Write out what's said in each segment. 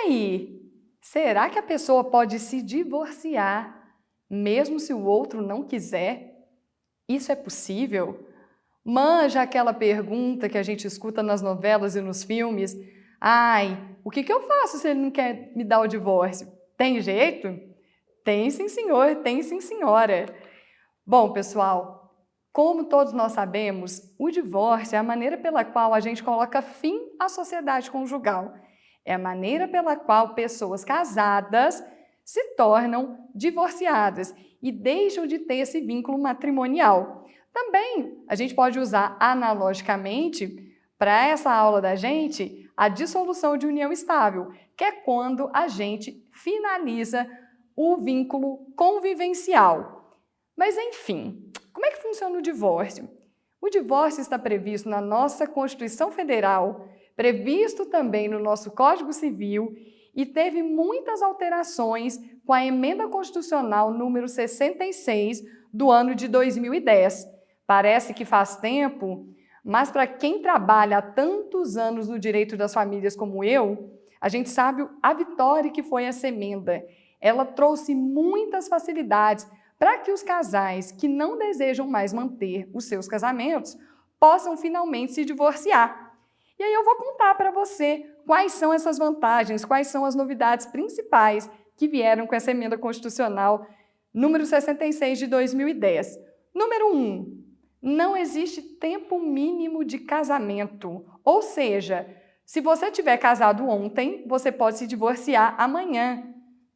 aí, será que a pessoa pode se divorciar mesmo se o outro não quiser? Isso é possível? Manja aquela pergunta que a gente escuta nas novelas e nos filmes: ai, o que eu faço se ele não quer me dar o divórcio? Tem jeito? Tem sim, senhor, tem sim, senhora. Bom, pessoal, como todos nós sabemos, o divórcio é a maneira pela qual a gente coloca fim à sociedade conjugal. É a maneira pela qual pessoas casadas se tornam divorciadas e deixam de ter esse vínculo matrimonial. Também a gente pode usar analogicamente para essa aula da gente a dissolução de união estável, que é quando a gente finaliza o vínculo convivencial. Mas enfim, como é que funciona o divórcio? O divórcio está previsto na nossa Constituição Federal, previsto também no nosso Código Civil e teve muitas alterações com a Emenda Constitucional número 66 do ano de 2010. Parece que faz tempo, mas para quem trabalha há tantos anos no direito das famílias como eu, a gente sabe a vitória que foi essa emenda. Ela trouxe muitas facilidades para que os casais que não desejam mais manter os seus casamentos possam finalmente se divorciar. E aí eu vou contar para você quais são essas vantagens, quais são as novidades principais que vieram com essa emenda constitucional número 66 de 2010. Número 1, não existe tempo mínimo de casamento, ou seja, se você tiver casado ontem, você pode se divorciar amanhã.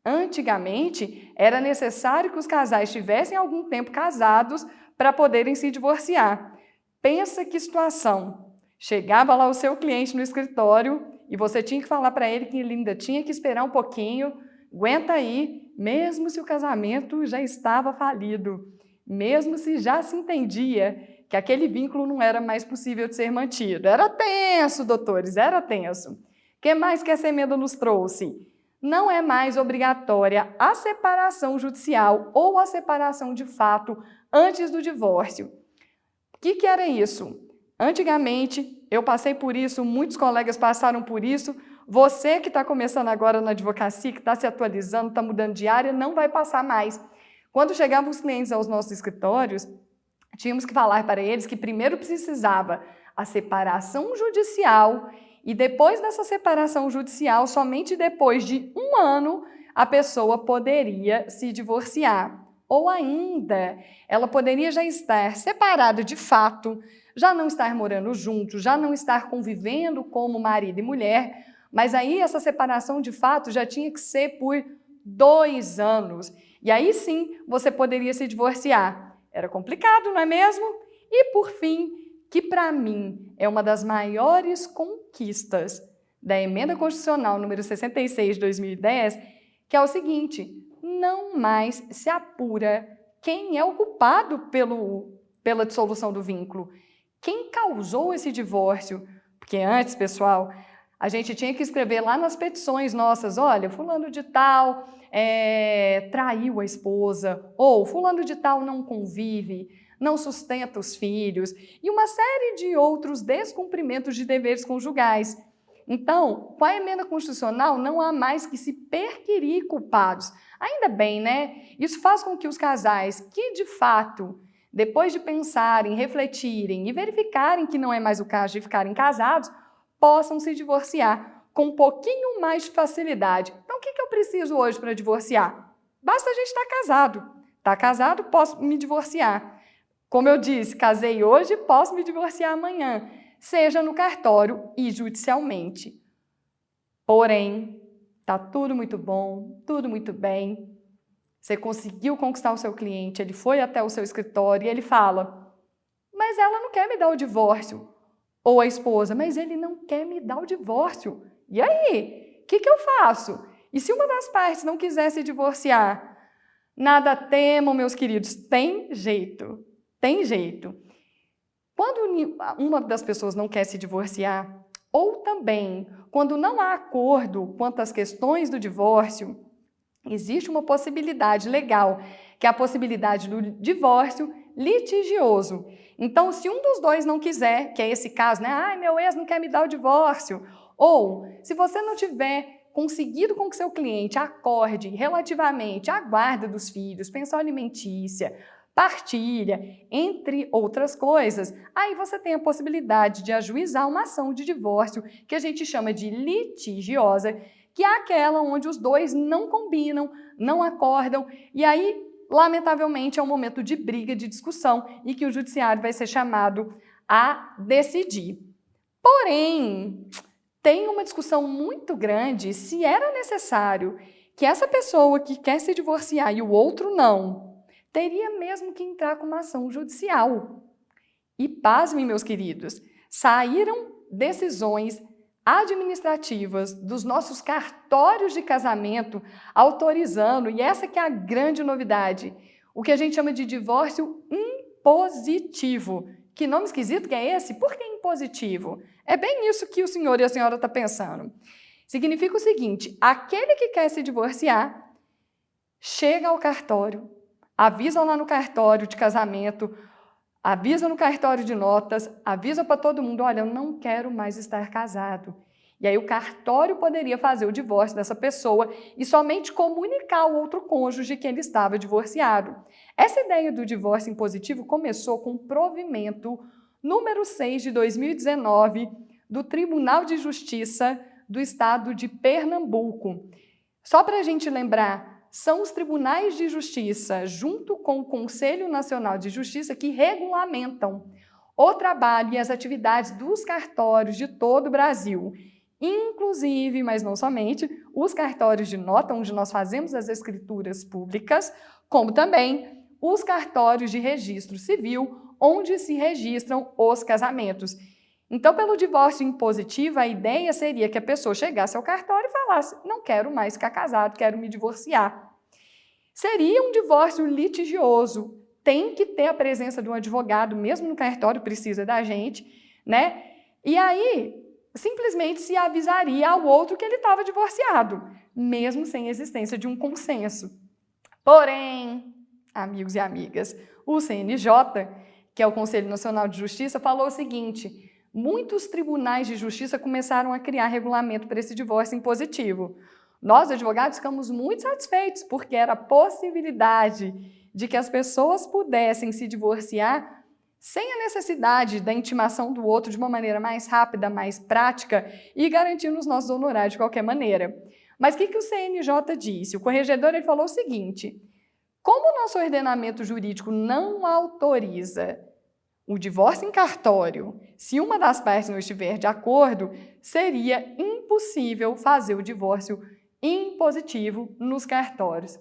Antigamente, era necessário que os casais tivessem algum tempo casados para poderem se divorciar. Pensa que situação! Chegava lá o seu cliente no escritório e você tinha que falar para ele que ele ainda tinha que esperar um pouquinho, aguenta aí, mesmo se o casamento já estava falido, mesmo se já se entendia que aquele vínculo não era mais possível de ser mantido. Era tenso, doutores, era tenso. O que mais que essa emenda nos trouxe? Não é mais obrigatória a separação judicial ou a separação de fato antes do divórcio. O que era isso? Antigamente, eu passei por isso, muitos colegas passaram por isso. Você que está começando agora na advocacia, que está se atualizando, está mudando de área, não vai passar mais. Quando chegavam os clientes aos nossos escritórios, tínhamos que falar para eles que primeiro precisava a separação judicial e depois dessa separação judicial, somente depois de 1 ano, a pessoa poderia se divorciar. Ou ainda, ela poderia já estar separada de fato, já não estar morando junto, já não estar convivendo como marido e mulher, mas aí essa separação de fato já tinha que ser por 2 anos. E aí sim, você poderia se divorciar. Era complicado, não é mesmo? E por fim, que para mim é uma das maiores conquistas da Emenda Constitucional número 66 de 2010, que é o seguinte: não mais se apura quem é o culpado pela dissolução do vínculo, quem causou esse divórcio. Porque antes, pessoal, a gente tinha que escrever lá nas petições nossas, olha, fulano de tal traiu a esposa, ou fulano de tal não convive, não sustenta os filhos, e uma série de outros descumprimentos de deveres conjugais. Então, com a emenda constitucional, não há mais que se perquirir culpados. Ainda bem, né? Isso faz com que os casais que, de fato, depois de pensarem, refletirem e verificarem que não é mais o caso de ficarem casados, possam se divorciar com um pouquinho mais de facilidade. Então, o que eu preciso hoje para divorciar? Basta a gente estar casado. Está casado, posso me divorciar. Como eu disse, casei hoje, posso me divorciar amanhã, seja no cartório e judicialmente. Porém, está tudo muito bom, tudo muito bem. Você conseguiu conquistar o seu cliente, ele foi até o seu escritório e ele fala: mas ela não quer me dar o divórcio. Ou a esposa: mas ele não quer me dar o divórcio. E aí? O que eu faço? E se uma das partes não quiser se divorciar? Nada temam, meus queridos, tem jeito. Tem jeito. Quando uma das pessoas não quer se divorciar, ou também quando não há acordo quanto às questões do divórcio, existe uma possibilidade legal, que é a possibilidade do divórcio litigioso. Então, se um dos dois não quiser, que é esse caso, né? Ai, meu ex não quer me dar o divórcio. Ou, se você não tiver conseguido com que seu cliente acorde relativamente à guarda dos filhos, pensão alimentícia, partilha, entre outras coisas, aí você tem a possibilidade de ajuizar uma ação de divórcio que a gente chama de litigiosa, que é aquela onde os dois não combinam, não acordam, e aí, lamentavelmente, é um momento de briga, de discussão, e que o judiciário vai ser chamado a decidir. Porém, tem uma discussão muito grande se era necessário que essa pessoa que quer se divorciar e o outro não, teria mesmo que entrar com uma ação judicial. E pasmem, meus queridos, saíram decisões administrativas dos nossos cartórios de casamento autorizando, e essa que é a grande novidade, o que a gente chama de divórcio impositivo. Que nome esquisito que é esse? Por que impositivo? É bem isso que o senhor e a senhora estão pensando. Significa o seguinte, aquele que quer se divorciar chega ao cartório, avisa lá no cartório de casamento, avisa no cartório de notas, avisa para todo mundo, olha, eu não quero mais estar casado. E aí o cartório poderia fazer o divórcio dessa pessoa e somente comunicar ao outro cônjuge que ele estava divorciado. Essa ideia do divórcio impositivo começou com o provimento número 6 de 2019 do Tribunal de Justiça do Estado de Pernambuco. Só para a gente lembrar, são os tribunais de justiça, junto com o Conselho Nacional de Justiça, que regulamentam o trabalho e as atividades dos cartórios de todo o Brasil. Inclusive, mas não somente, os cartórios de nota, onde nós fazemos as escrituras públicas, como também os cartórios de registro civil, onde se registram os casamentos. Então, pelo divórcio impositivo, a ideia seria que a pessoa chegasse ao cartório e falasse, não quero mais ficar casado, quero me divorciar. Seria um divórcio litigioso, tem que ter a presença de um advogado, mesmo no cartório precisa da gente, né? E aí, simplesmente se avisaria ao outro que ele estava divorciado, mesmo sem existência de um consenso. Porém, amigos e amigas, o CNJ, que é o Conselho Nacional de Justiça, falou o seguinte, muitos tribunais de justiça começaram a criar regulamento para esse divórcio impositivo. Nós, advogados, ficamos muito satisfeitos, porque era a possibilidade de que as pessoas pudessem se divorciar sem a necessidade da intimação do outro de uma maneira mais rápida, mais prática e garantindo os nossos honorários de qualquer maneira. Mas o que o CNJ disse? O corregedor ele falou o seguinte, como o nosso ordenamento jurídico não autoriza o divórcio em cartório, se uma das partes não estiver de acordo, seria impossível fazer o divórcio impositivo nos cartórios.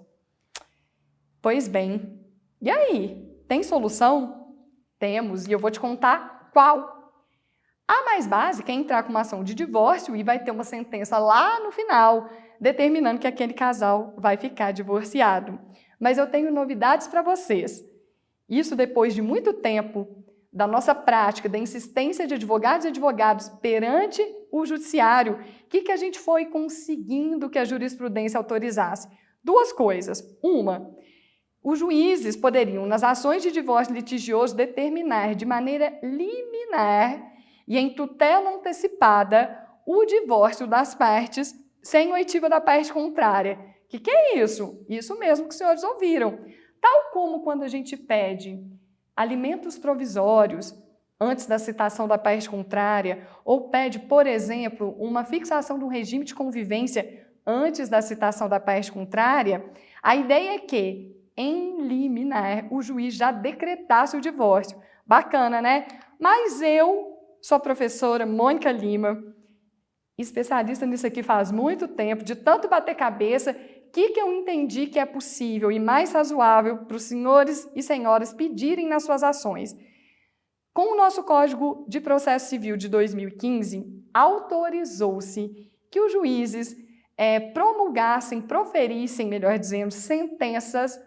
Pois bem, e aí? Tem solução? Temos, e eu vou te contar qual. A mais básica é entrar com uma ação de divórcio e vai ter uma sentença lá no final, determinando que aquele casal vai ficar divorciado. Mas eu tenho novidades para vocês. Isso depois de muito tempo da nossa prática, da insistência de advogados e advogados perante o judiciário, o que a gente foi conseguindo que a jurisprudência autorizasse? Duas coisas. Uma, os juízes poderiam, nas ações de divórcio litigioso, determinar de maneira liminar e em tutela antecipada o divórcio das partes sem oitiva da parte contrária. O que é isso? Isso mesmo que os senhores ouviram. Tal como quando a gente pede alimentos provisórios antes da citação da parte contrária, ou pede, por exemplo, uma fixação do regime de convivência antes da citação da parte contrária, a ideia é que, em liminar, o juiz já decretasse o divórcio. Bacana, né? Mas eu sou a professora Mônica Lima, especialista nisso aqui faz muito tempo, de tanto bater cabeça, que eu entendi que é possível e mais razoável para os senhores e senhoras pedirem nas suas ações. Com o nosso Código de Processo Civil de 2015, autorizou-se que os juízes promulgassem, proferissem, melhor dizendo, sentenças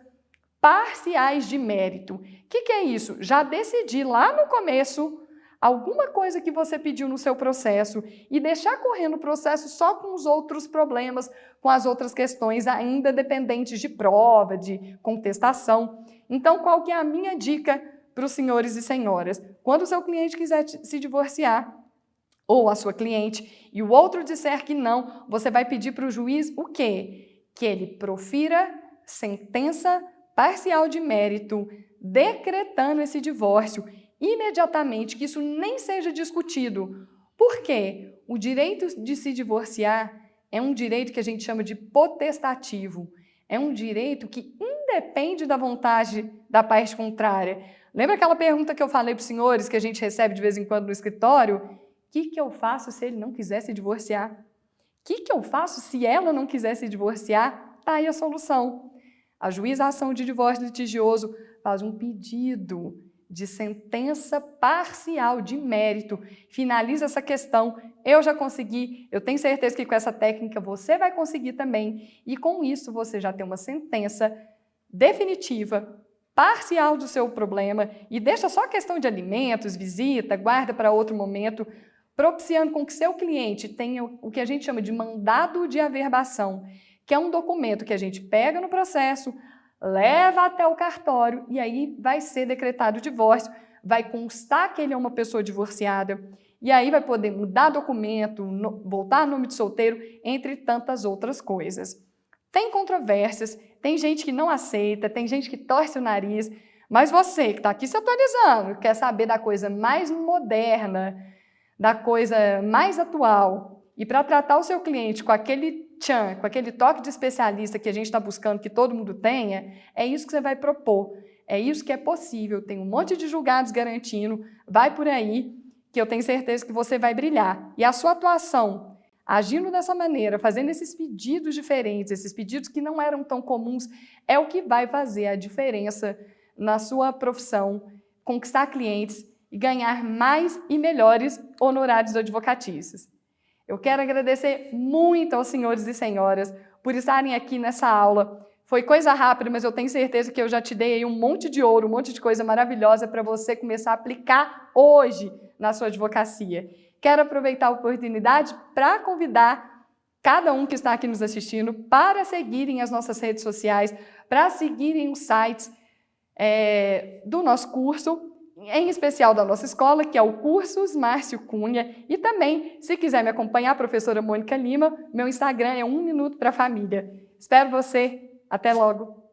parciais de mérito. O que é isso? Já decidi lá no começo alguma coisa que você pediu no seu processo e deixar correndo o processo só com os outros problemas, com as outras questões ainda dependentes de prova, de contestação. Então, qual que é a minha dica para os senhores e senhoras? Quando o seu cliente quiser se divorciar, ou a sua cliente, e o outro disser que não, você vai pedir para o juiz o quê? Que ele profira sentença parcial de mérito, decretando esse divórcio imediatamente, que isso nem seja discutido. Por quê? O direito de se divorciar é um direito que a gente chama de potestativo. É um direito que independe da vontade da parte contrária. Lembra aquela pergunta que eu falei para os senhores, que a gente recebe de vez em quando no escritório? O que eu faço se ele não quiser se divorciar? O que eu faço se ela não quiser se divorciar? Está aí a solução. A juização de divórcio litigioso faz um pedido de sentença parcial de mérito, finaliza essa questão, eu já consegui, eu tenho certeza que com essa técnica você vai conseguir também, e com isso você já tem uma sentença definitiva, parcial do seu problema, e deixa só a questão de alimentos, visita, guarda para outro momento, propiciando com que seu cliente tenha o que a gente chama de mandado de averbação, que é um documento que a gente pega no processo, leva até o cartório e aí vai ser decretado o divórcio, vai constar que ele é uma pessoa divorciada e aí vai poder mudar documento, voltar nome de solteiro, entre tantas outras coisas. Tem controvérsias, tem gente que não aceita, tem gente que torce o nariz, mas você que está aqui se atualizando, quer saber da coisa mais moderna, da coisa mais atual, e para tratar o seu cliente com aquele tchan, com aquele toque de especialista que a gente está buscando que todo mundo tenha, é isso que você vai propor, é isso que é possível, tem um monte de julgados garantindo, vai por aí, que eu tenho certeza que você vai brilhar. E a sua atuação, agindo dessa maneira, fazendo esses pedidos diferentes, esses pedidos que não eram tão comuns, é o que vai fazer a diferença na sua profissão, conquistar clientes e ganhar mais e melhores honorários advocatícios. Eu quero agradecer muito aos senhores e senhoras por estarem aqui nessa aula. Foi coisa rápida, mas eu tenho certeza que eu já te dei aí um monte de ouro, um monte de coisa maravilhosa para você começar a aplicar hoje na sua advocacia. Quero aproveitar a oportunidade para convidar cada um que está aqui nos assistindo para seguirem as nossas redes sociais, para seguirem os sites do nosso curso, em especial da nossa escola, que é o Cursos Márcio Cunha. E também, se quiser me acompanhar, professora Mônica Lima, meu Instagram é 1 Minuto para a Família. Espero você. Até logo!